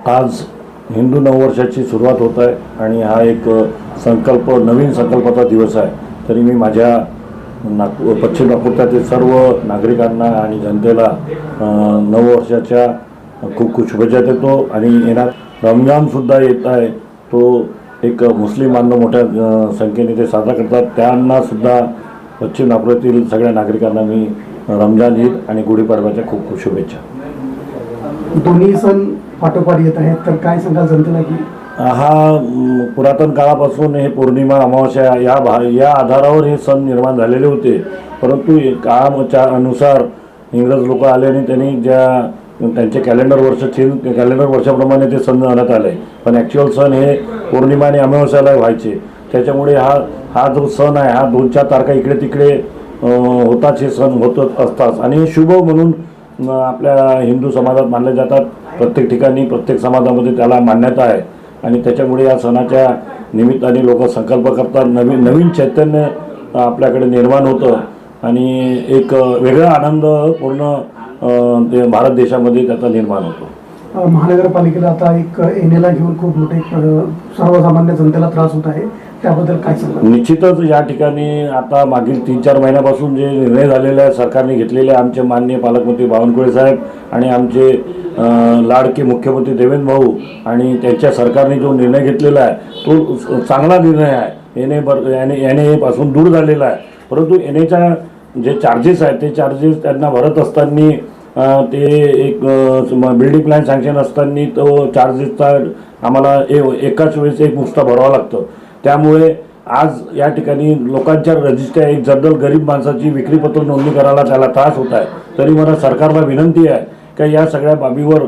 आज हिंदू नववर्षाची सुरुवात होत आहे आणि हा एक नवीन संकल्पाचा दिवस आहे. तरी मी माझ्या पश्चिम नागपूरच्या सर्व नागरिकांना आणि जनतेला नववर्षाच्या खूप खूप शुभेच्छा देतो. आणि येणार रमजानसुद्धा येत आहे, तो एक मुस्लिम बांधव मोठ्या संख्येने ते साजरा करतात. त्यांनासुद्धा पश्चिम नागपुरातील सगळ्या नागरिकांना मी रमजान ईद आणि गुढीपाडव्याच्या खूप खूप शुभेच्छा. दोन्ही सण पाठोपाठ येत आहेत, तर काय सांगाल जनतेला की हा पुरातन काळापासून हे पौर्णिमा अमावस्या या आधारावर हे सण निर्माण झालेले होते. परंतु काळाच्या अनुसार इंग्रज लोक आले आणि त्यांनी त्यांचे कॅलेंडर वर्षाप्रमाणे ते सण आणत आले. पण ॲक्च्युअल सण हे पौर्णिमा आणि अमावस्याला व्हायचे. त्याच्यामुळे हा जो सण आहे हा 2-4 तारखा इकडे तिकडे होताच हे सण होत असतात. आणि शुभ म्हणून आपल्या हिंदू समाजात मानले जातात. प्रत्येक ठिकाणी प्रत्येक समाजामध्ये त्याला मान्यता आहे. आणि त्याच्यामुळे या सणाच्या निमित्ताने लोक संकल्प करतात. नवीन चैतन्य आपल्याकडे निर्माण होतं आणि एक वेगळा आनंद पूर्ण भारत देशामध्ये त्याचा निर्माण होतो. महानगरपालिकेला आता एक एनएला घेऊन खूप मोठे सर्वसामान्य जनतेला त्रास होत आहे, त्याबद्दल काय सांगाल? निश्चितच या ठिकाणी आता मागील 3-4 महिन्यापासून जे निर्णय झालेले आहे सरकारने घेतलेले, आमचे माननीय पालकमंत्री बावनकुळे साहेब आणि आमचे लाडके मुख्यमंत्री देवेंद्र भाऊ आणि त्यांच्या सरकारने जो निर्णय घेतलेला आहे तो चांगला निर्णय आहे. एनए पासून दूर झालेला आहे. परंतु एनएच्या जे चार्जेस आहेत ते चार्जेस त्यांना भरत असताना ते एक बिल्डिंग प्लॅन सँक्शन असताना तो चार्जेसचा आम्हाला एकाच वेळेस एक मुस्ता भरावा लागतो. त्यामुळे आज या ठिकाणी लोकांच्या रजिस्टर एक जनरल गरीब माणसाची विक्रीपत्र नोंदणी करायला त्याला त्रास होत आहे. तरी मला सरकारला विनंती आहे की या सगळ्या बाबीवर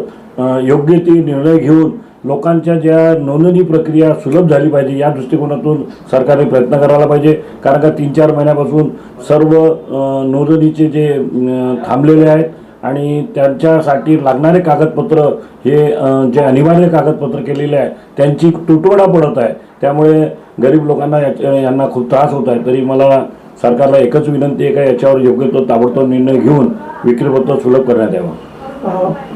योग्य ती निर्णय घेऊन लोकांच्या ज्या नोंदणी प्रक्रिया सुलभ झाली पाहिजे या दृष्टिकोनातून सरकारने प्रयत्न करायला पाहिजे. कारण का 3-4 महिन्यापासून सर्व नोंदणीचे जे थांबलेले आहेत आणि त्यांच्यासाठी लागणारे कागदपत्र हे जे अनिवार्य कागदपत्र केलेले आहे त्यांची तुटवडा पडत आहे. त्यामुळे गरीब लोकांना यांना खूप त्रास होत आहे. तरी मला सरकारला एकच विनंती आहे का याच्यावर योग्य तो ताबडतोब निर्णय घेऊन विक्रीपत्र सुलभ करण्यात यावं.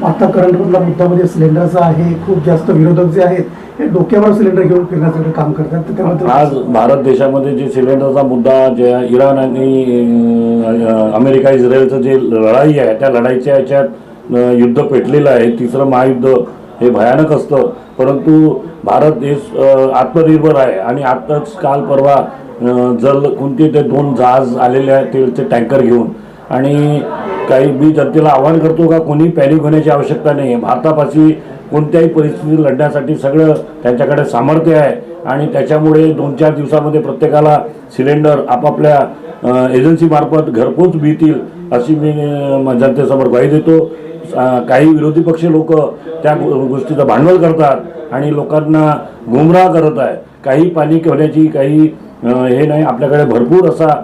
आता करंटमधला मुद्दा म्हणजे सिलेंडरचा आहे. खूप जास्त विरोधक जे आहेत हे डोक्यावर सिलेंडर घेऊन फिरण्यासाठी काम करतात. तर त्याबद्दल आज भारत देशामध्ये जे सिलेंडरचा मुद्दा जे इराण आणि अमेरिका इस्रायलचं जे लढाई आहे त्या लढाईच्या याच्यात युद्ध पेटलेलं आहे. तिसरं महायुद्ध हे भयानक असतं. परंतु भारत देश आत्मनिर्भर आहे आणि आत्ताच काल परवा कोणते ते 2 जहाज आलेले आहेत तेलचे टँकर घेऊन. आणि काही मी जनतेला आवाहन करतो का कोणी पॅनिक होण्याची आवश्यकता नाही आहे. भारतापाशी कोणत्याही परिस्थिती लढण्यासाठी सगळं त्यांच्याकडे सामर्थ्य आहे. आणि त्याच्यामुळे 2-4 दिवसामध्ये प्रत्येकाला सिलेंडर आपापल्या एजन्सीमार्फत घरपोच मिळतील अशी मी जनतेसमोर ग्वाही देतो. काही विरोधी पक्ष लोक त्या गोष्टीचं भांडवल करतात आणि लोकांना गुमराह करत आहे. काही पॅनिक होण्याची काही हे नाही. आपल्याकडे भरपूर असा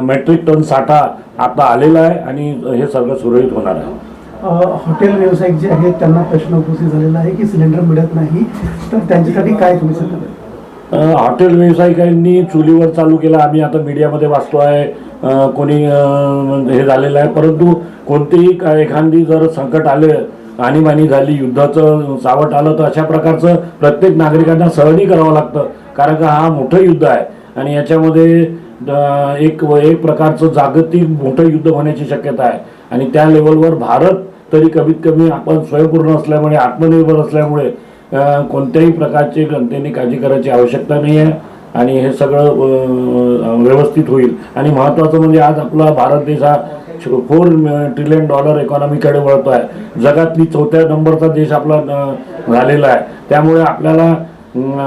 मेट्रिक टन साठा आता आलेला आहे आणि हे सगळं सुरळीत होणार आहे. हॉटेल व्यावसायिक जे आहेत त्यांना प्रश्न उपस्थित झालेला आहे की सिलेंडर मिळत नाही, तर त्यांच्यासाठी काय तुम्ही सांगाल? हॉटेल व्यावसायिकांनी चुलीवर चालू केलं. आम्ही आता मीडियामध्ये वाचतो आहे कोणी हे झालेलं आहे. परंतु कोणतेही एखादी जर संकट आले, आणीबाणी झाली, युद्धाचं सावट आलं तर अशा प्रकारचं प्रत्येक नागरिकांना सहनी करावं लागतं. कारण का हा मोठं युद्ध आहे आणि याच्यामध्ये एक प्रकारचं जागतिक मोठं युद्ध होण्याची शक्यता आहे. आणि त्या लेवलवर भारत तरी कमीत कमी आपण स्वयंपूर्ण असल्यामुळे आत्मनिर्भर असल्यामुळे कोणत्याही प्रकारची जनतेने काळजी करायची आवश्यकता नाही आहे. आणि हे सगळं व्यवस्थित होईल. आणि महत्त्वाचं म्हणजे आज आपला भारत देश हा $4 ट्रिलियन इकॉनॉमीकडे वळतो आहे. जगातली 4थ्या नंबरचा देश आपला झालेला आहे. त्यामुळे आपल्याला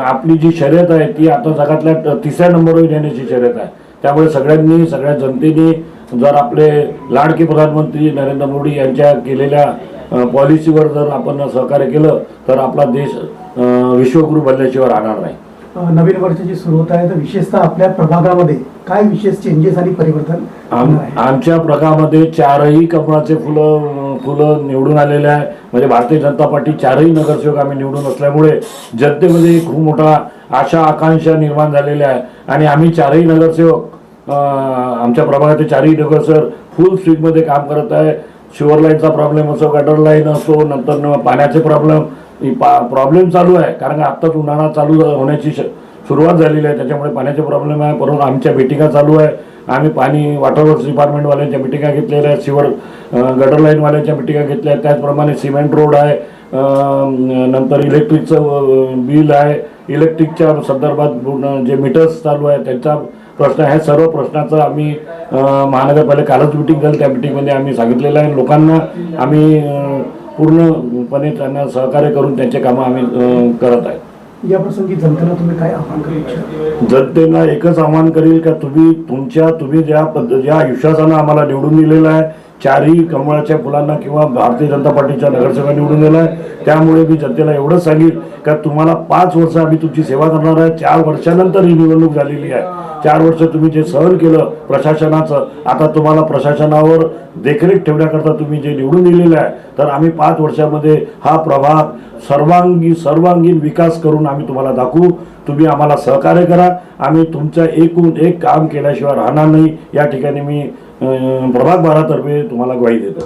आपली जी शर्यत आहे ती आता जगातल्या 3ऱ्या नंबरवर येण्याची शर्यत आहे. त्यामुळे सगळ्या जनतेने जर आपले लाडके प्रधानमंत्री नरेंद्र मोदी यांच्या केलेल्या पॉलिसीवर जर आपण सहकार्य केलं तर आपला देश विश्वगुरू बनल्याशिवाय राहणार नाही. नवीन वर्षाची सुरुवात आहे, तर विशेषतः आपल्या प्रभागामध्ये काय विशेष चेंजेस आणि परिवर्तन? आमच्या प्रभागामध्ये 4ही कमळाचे फुलं निवडून आलेले आहे. म्हणजे भारतीय जनता पार्टी 4ही नगरसेवक आम्ही निवडून असल्यामुळे जनतेमध्ये खूप मोठा आशा आकांक्षा निर्माण झालेल्या आहे. आणि आम्ही 4ही नगरसेवक आमच्या प्रभागाचे 4ही नगरसेवक फुल स्विंगमध्ये काम करत आहे. शुअर लाईनचा प्रॉब्लेम असो, गटर लाईन असो, नंतर पाण्याचे प्रॉब्लेम प्रॉब्लेम चालू आहे, कारण का आत्ताच उन्हाळा चालू होण्याची सुरुवात झालेली आहे, त्याच्यामुळे पाण्याचे प्रॉब्लेम आहे. परंतु आमच्या मिटिंगा चालू आहे. आम्ही पाणी वॉटर वर्क्स डिपार्टमेंटवाल्यांच्या मिटिंगा घेतलेल्या आहेत, सिवर गटर लाईनवाल्यांच्या मिटिंगा घेतल्या आहेत. त्याचप्रमाणे सिमेंट रोड आहे, नंतर इलेक्ट्रिकचं बिल आहे, इलेक्ट्रिकच्या संदर्भात जे मीटर्स चालू आहे त्यांचा प्रश्न आहे. सर्व प्रश्नाचं आम्ही महानगरपालिका कालच मिटिंग झाली, त्या मिटिंगमध्ये आम्ही सांगितलेलं आहे. लोकांना आम्ही पूर्णपणे त्यांना सहकार्य करून त्यांचे कामं आम्ही करत आहे. या प्रसंगी जनतेला तुम्ही काय आव्हान करू इच्छिता? जनतेला एकच आव्हान करेल का तुम्ही ज्या विश्वासानं आम्हाला निवडून दिलेलं आहे, चारही कमळाच्या फुलांना किंवा भारतीय जनता पार्टीच्या नगरसेवकांना निवडून दिलं आहे, त्यामुळे मी जनतेला एवढंच सांगेन का तुम्हाला 5 वर्ष आम्ही तुमची सेवा करणार आहे. 4 वर्षानंतर ही निवडणूक झालेली आहे. 4 वर्ष तुम्ही जे सहन केलं प्रशासनाचं, आता तुम्हाला प्रशासनावर देखरेख ठेवण्याकरता तुम्ही जे निवडून दिलेलं आहे, तर आम्ही 5 वर्षामध्ये हा प्रभाग सर्वांगीण विकास करून आम्ही तुम्हाला दाखवू. तुम्ही आम्हाला सहकार्य करा. आम्ही तुमचं एकूण एक काम केल्याशिवाय राहणार नाही. या ठिकाणी मी प्रभाग 12 तर्फे तुम्हाला ग्वाही देतो.